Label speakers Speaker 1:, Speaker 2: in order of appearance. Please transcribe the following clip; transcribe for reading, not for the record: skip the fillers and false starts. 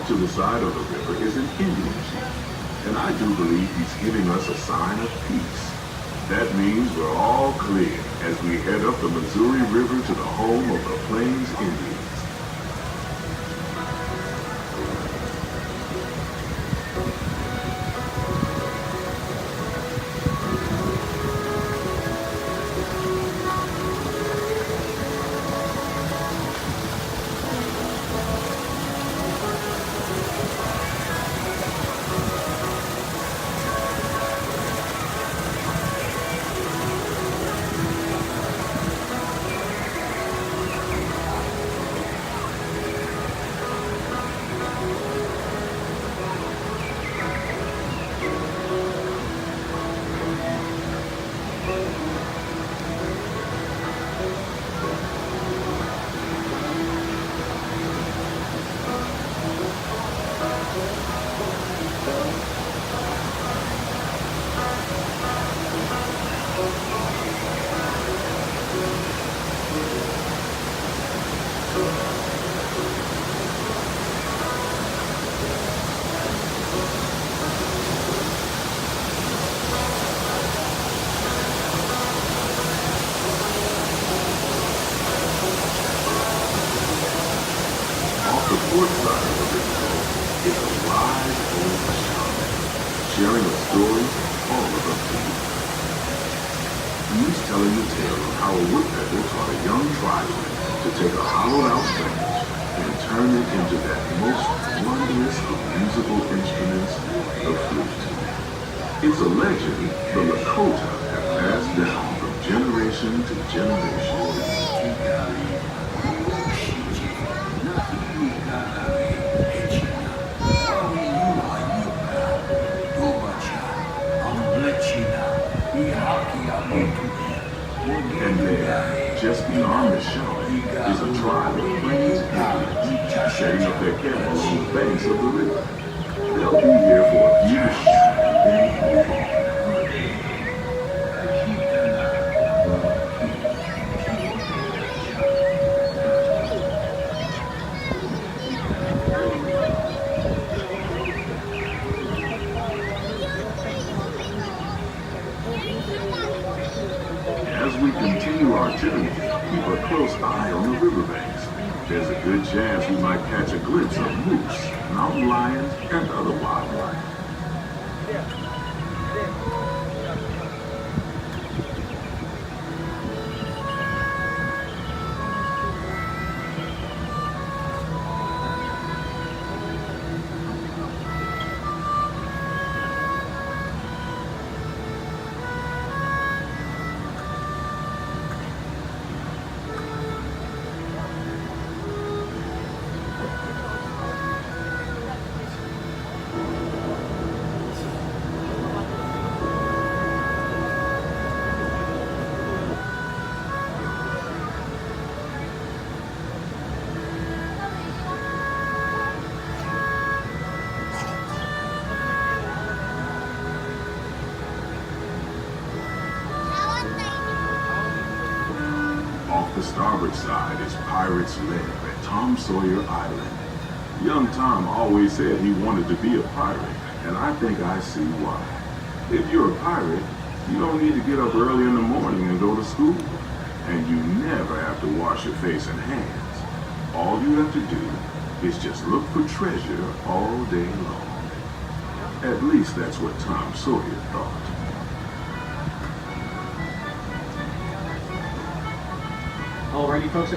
Speaker 1: to the side of the river is an Indian chief, and I do believe he's giving us a sign of peace. That means we're all clear as we head up the Missouri River to the home of the Plains Indians. The fourth side of the river is a wise old shaman, sharing a story all of us to you. He's telling the tale of how a woodpecker taught a young tribesman to take a hollowed-out branch and turn it into that most wondrous of musical instruments, the flute. It's a legend the Lakota have passed down from generation to generation. And there, just beyond the shaman, is a tribe of Plains Indians setting up their camp along the banks of the river. They'll be here for a few days and then move on. As we continue our journey, keep a close eye on the riverbanks. There's a good chance we might catch a glimpse of moose, mountain lions, and other wildlife. Off the starboard side is Pirate's Lair at Tom Sawyer Island. Young Tom always said he wanted to be a pirate, and I think I see why. If you're a pirate, you don't need to get up early in the morning and go to school, and you never have to wash your face and hands. All you have to do is just look for treasure all day long. At least that's what Tom Sawyer thought.
Speaker 2: Alrighty, folks.